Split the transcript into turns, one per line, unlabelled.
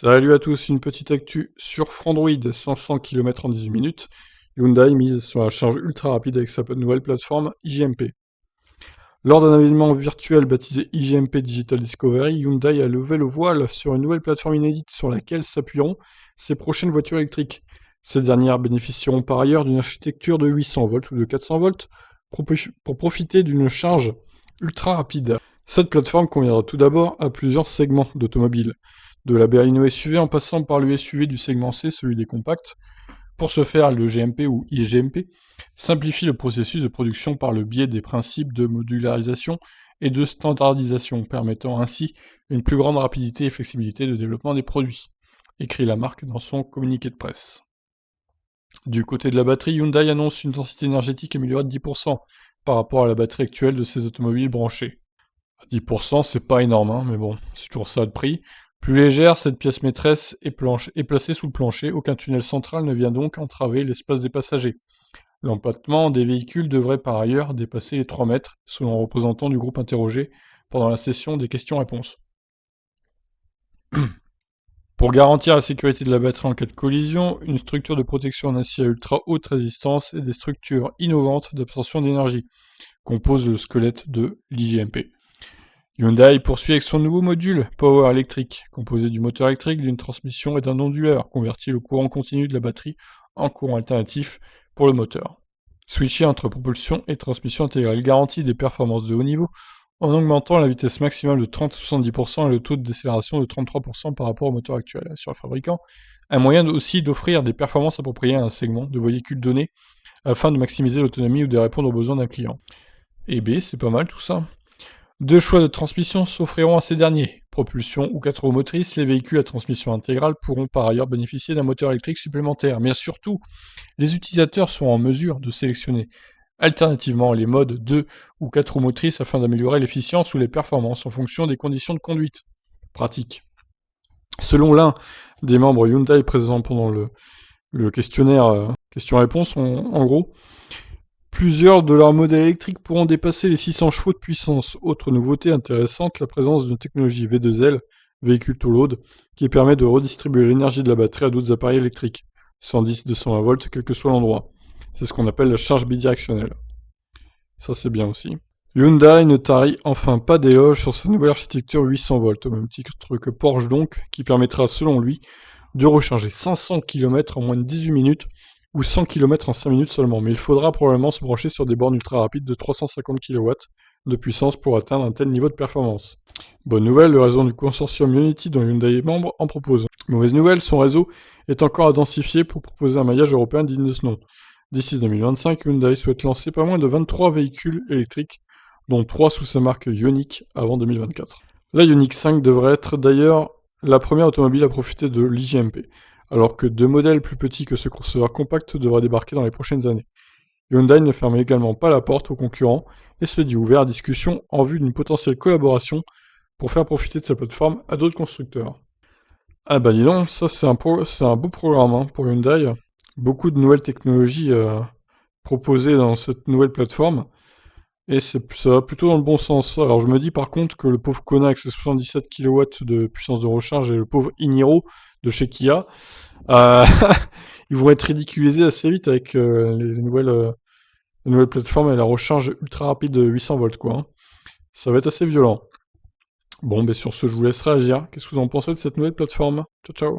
Salut à tous, une petite actu sur Frandroid, 500 km en 18 minutes. Hyundai mise sur la charge ultra rapide avec sa nouvelle plateforme IGMP. Lors d'un événement virtuel baptisé IGMP Digital Discovery, Hyundai a levé le voile sur une nouvelle plateforme inédite sur laquelle s'appuieront ses prochaines voitures électriques. Ces dernières bénéficieront par ailleurs d'une architecture de 800 volts ou de 400 volts pour profiter d'une charge ultra rapide. Cette plateforme conviendra tout d'abord à plusieurs segments d'automobiles, de la berline SUV en passant par le SUV du segment C, celui des compacts. Pour ce faire, le GMP ou IGMP simplifie le processus de production par le biais des principes de modularisation et de standardisation, permettant ainsi une plus grande rapidité et flexibilité de développement des produits, écrit la marque dans son communiqué de presse. Du côté de la batterie, Hyundai annonce une densité énergétique améliorée de 10% par rapport à la batterie actuelle de ses automobiles branchées. 10%, c'est pas énorme, hein, mais bon, c'est toujours ça le prix. Plus légère, cette pièce maîtresse est placée sous le plancher, aucun tunnel central ne vient donc entraver l'espace des passagers. L'empattement des véhicules devrait par ailleurs dépasser les 3 mètres, selon un représentant du groupe interrogé pendant la session des questions-réponses. Pour garantir la sécurité de la batterie en cas de collision, une structure de protection en acier à ultra haute résistance et des structures innovantes d'absorption d'énergie composent le squelette de l'IGMP. Hyundai poursuit avec son nouveau module Power Electric, composé du moteur électrique, d'une transmission et d'un onduleur, convertit le courant continu de la batterie en courant alternatif pour le moteur. Switché entre propulsion et transmission intégrale, il garantit des performances de haut niveau en augmentant la vitesse maximale de 30-70% et le taux de décélération de 33% par rapport au moteur actuel. Sur le fabricant, un moyen aussi d'offrir des performances appropriées à un segment de véhicule donné afin de maximiser l'autonomie ou de répondre aux besoins d'un client. Et B, c'est pas mal tout ça. 2 choix de transmission s'offriront à ces derniers. Propulsion ou 4 roues motrices, les véhicules à transmission intégrale pourront par ailleurs bénéficier d'un moteur électrique supplémentaire. Mais surtout, les utilisateurs seront en mesure de sélectionner alternativement les modes 2 ou 4 roues motrices afin d'améliorer l'efficience ou les performances en fonction des conditions de conduite. Pratique. Selon l'un des membres Hyundai présents pendant le questionnaire question-réponse, en gros, plusieurs de leurs modèles électriques pourront dépasser les 600 chevaux de puissance. Autre nouveauté intéressante, la présence d'une technologie V2L, véhicule to load, qui permet de redistribuer l'énergie de la batterie à d'autres appareils électriques, 110-220 volts, quel que soit l'endroit. C'est ce qu'on appelle la charge bidirectionnelle. Ça c'est bien aussi. Hyundai ne tarit enfin pas d'éloge sur sa nouvelle architecture 800 volts, au même titre que Porsche donc, qui permettra selon lui de recharger 500 km en moins de 18 minutes, ou 100 km en 5 minutes seulement, mais il faudra probablement se brancher sur des bornes ultra rapides de 350 kW de puissance pour atteindre un tel niveau de performance. Bonne nouvelle, le réseau du consortium Unity dont Hyundai est membre en propose. Mauvaise nouvelle, son réseau est encore à densifier pour proposer un maillage européen digne de ce nom. D'ici 2025, Hyundai souhaite lancer pas moins de 23 véhicules électriques, dont 3 sous sa marque Ioniq avant 2024. La Ioniq 5 devrait être d'ailleurs la première automobile à profiter de l'IGMP, alors que 2 modèles plus petits que ce crossover compact devraient débarquer dans les prochaines années. Hyundai ne ferme également pas la porte aux concurrents et se dit ouvert à discussion en vue d'une potentielle collaboration pour faire profiter de sa plateforme à d'autres constructeurs. Ah bah dis donc, ça c'est un beau programme hein, pour Hyundai. Beaucoup de nouvelles technologies proposées dans cette nouvelle plateforme. Et ça va plutôt dans le bon sens. Alors je me dis par contre que le pauvre Kona avec ses 77 kW de puissance de recharge et le pauvre Iniro de chez Kia, euh, ils vont être ridiculisés assez vite avec les nouvelles plateformes et la recharge ultra rapide de 800 volts quoi. Hein. Ça va être assez violent. Bon, ben sur ce, je vous laisse réagir. Qu'est-ce que vous en pensez de cette nouvelle plateforme? Ciao ciao.